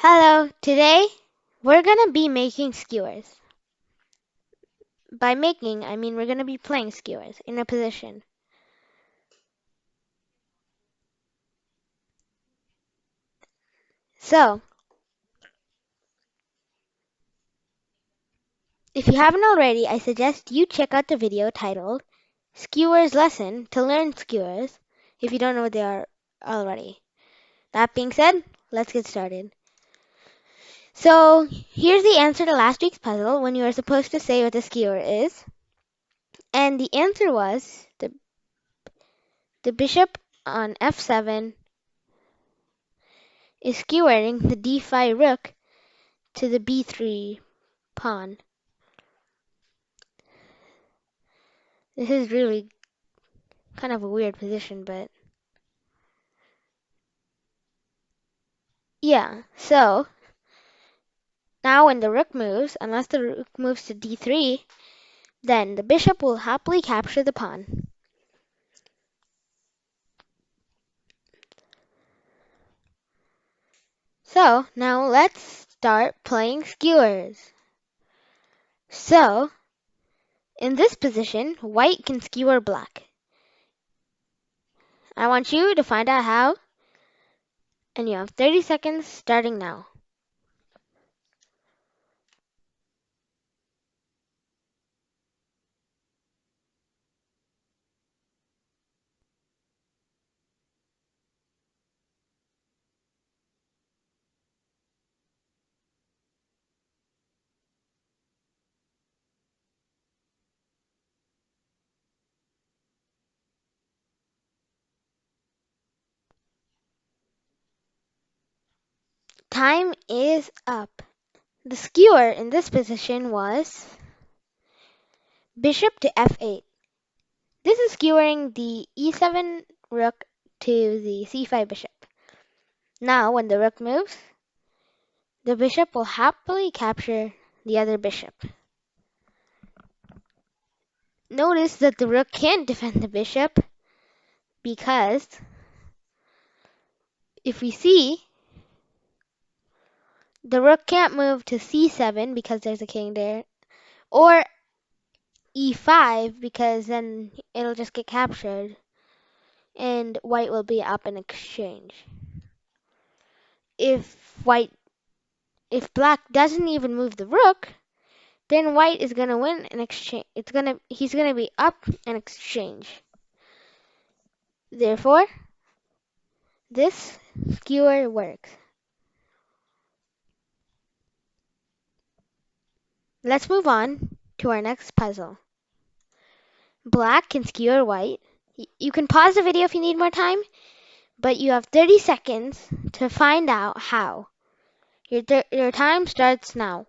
Hello, today we're gonna be making skewers. By making, I mean we're gonna be playing skewers in a position. So, if you haven't already, I suggest you check out the video titled Skewers Lesson to learn skewers if you don't know what they are already. That being said, let's get started. So, here's the answer to last week's puzzle when you were supposed to say what a skewer is. And the answer was the bishop on f7 is skewering the d5 rook to the b3 pawn. This is really kind of a weird position, but yeah. So now when the rook moves, unless the rook moves to d3, then the bishop will happily capture the pawn. So now let's start playing skewers. So in this position, white can skewer black. I want you to find out how, and you have 30 seconds starting now. Time is up. The skewer in this position was bishop to f8. This is skewering the e7 rook to the c5 bishop. Now, when the rook moves, the bishop will happily capture the other bishop. Notice that the rook can't defend the bishop because if we see, the rook can't move to c7 because there's a king there, or e5 because then it'll just get captured and white will be up in exchange. If white if black doesn't even move the rook, then white is gonna win an exchange. He's gonna be up in exchange. Therefore, this skewer works. Let's move on to our next puzzle. Black can skewer white. You can pause the video if you need more time, but you have 30 seconds to find out how. Your time starts now.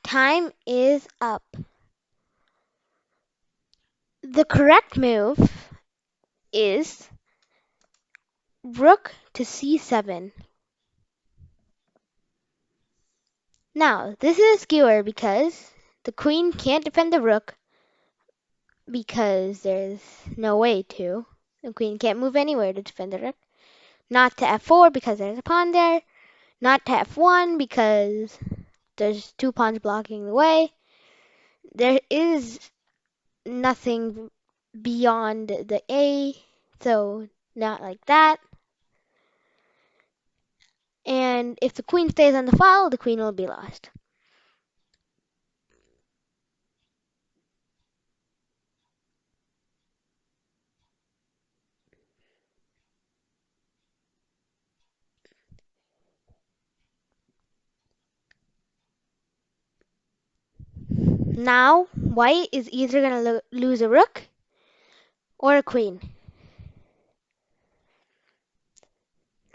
Time is up. The correct move is rook to c7. Now, this is a skewer because the queen can't defend the rook because there's no way to. The queen can't move anywhere to defend the rook. Not to f4 because there's a pawn there. Not to f1 because there's two pawns blocking the way. There is nothing beyond the A, so not like that. And if the queen stays on the file, the queen will be lost. Now, white is either going to lose a rook or a queen.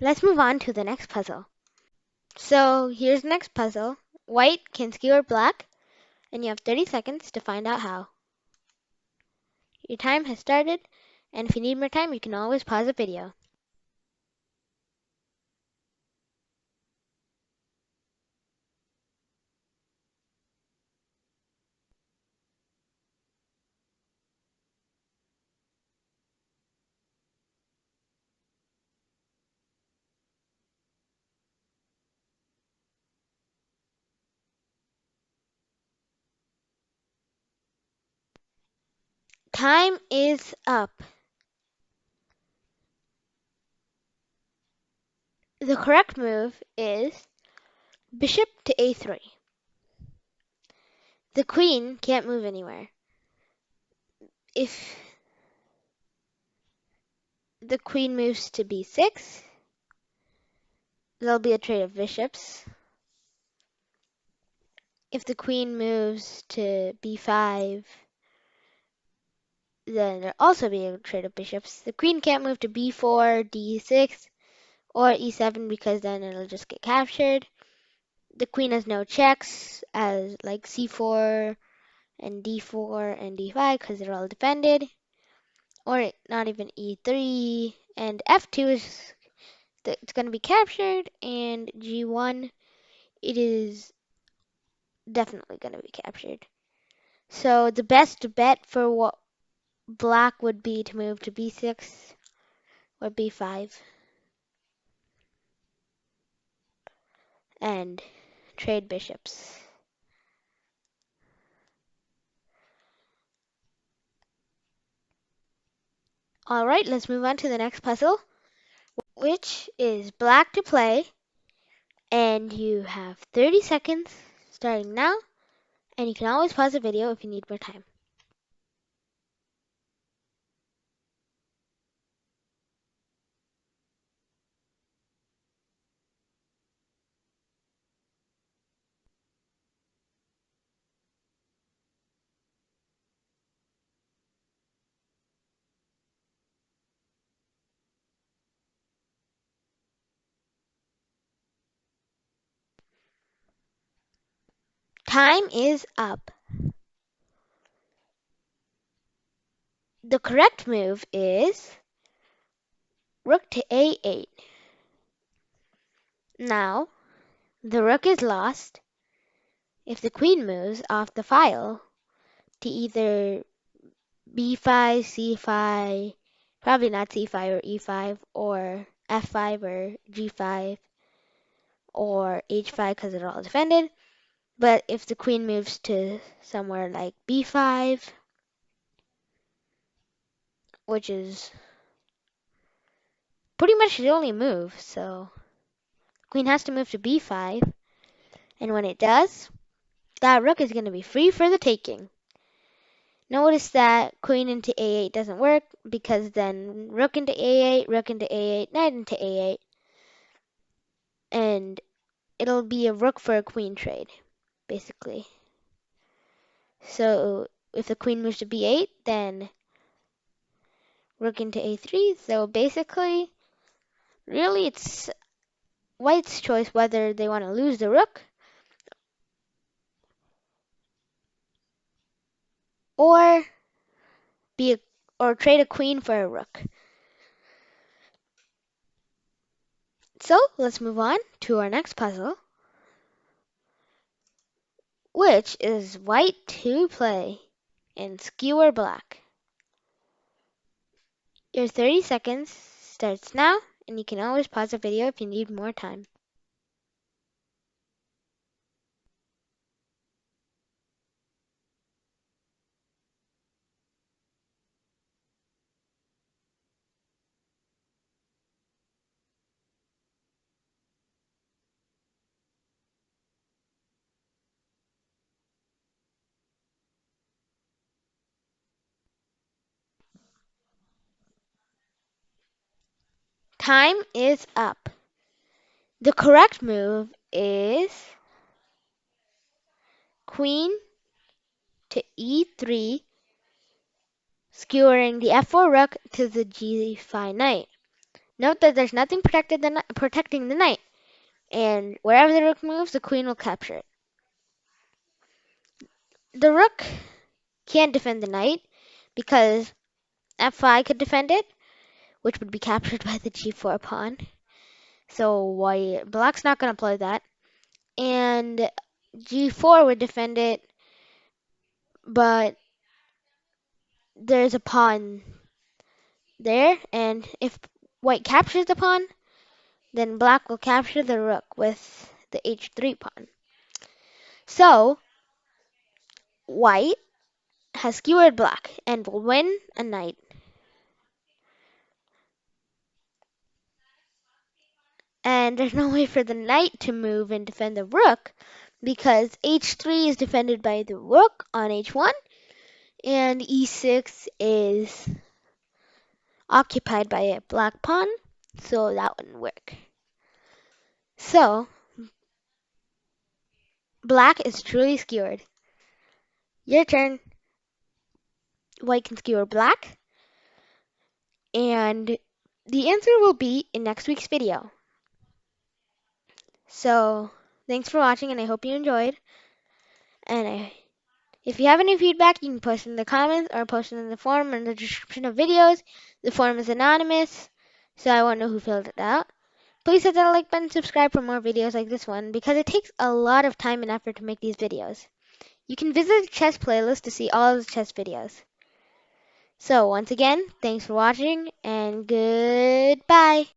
Let's move on to the next puzzle. So here's the next puzzle. White can skewer black, and you have 30 seconds to find out how. Your time has started, and if you need more time, you can always pause the video. Time is up. The correct move is bishop to a3. The queen can't move anywhere. If the queen moves to b6, there'll be a trade of bishops. If the queen moves to b5, then there'll also be a trade of bishops. The queen can't move to b4, d6, or e7 because then it'll just get captured. The queen has no checks as like c4 and d4 and d5 because they're all defended, or not even e3, and f2 is it's going to be captured, and g1 it is definitely going to be captured. So the best bet for what black would be to move to b6 or b5 and trade bishops. Alright, let's move on to the next puzzle, which is black to play, and you have 30 seconds starting now, and you can always pause the video if you need more time. Time is up. The correct move is rook to a8. Now, the rook is lost if the queen moves off the file to either b5, c5, probably not c5 or e5, or f5 or g5 or h5 because they're all defended. But if the queen moves to somewhere like b5, which is pretty much the only move, so the queen has to move to b5, and when it does, that rook is going to be free for the taking. Notice that queen into a8 doesn't work because then rook into a8, rook into a8, knight into a8, and it'll be a rook for a queen trade, basically. So if the queen moves to b8, then rook into a3. So basically, really it's white's choice whether they want to lose the rook or be a, or trade a queen for a rook. So let's move on to our next puzzle, which is white to play and skewer black. Your 30 seconds starts now, and you can always pause the video if you need more time. Time is up. The correct move is queen to e3, skewering the f4 rook to the g5 knight. Note that there's nothing protecting the knight, and wherever the rook moves, the queen will capture it. The rook can't defend the knight because f5 could defend it, which would be captured by the g4 pawn. So black's not going to play that. And g4 would defend it, but there's a pawn there, and if white captures the pawn, then black will capture the rook with the h3 pawn. So white has skewered black and will win a knight. And there's no way for the knight to move and defend the rook because h3 is defended by the rook on h1 and e6 is occupied by a black pawn, so that wouldn't work. So black is truly skewered. Your turn. White can skewer black, and the answer will be in next week's video. So thanks for watching, and I hope you enjoyed. And if you have any feedback, you can post it in the comments or post it in the forum or in the description of videos. The forum is anonymous, so I won't know who filled it out. Please hit that like button, subscribe for more videos like this one, because it takes a lot of time and effort to make these videos. You can visit the chess playlist to see all of the chess videos. So once again, thanks for watching, and goodbye.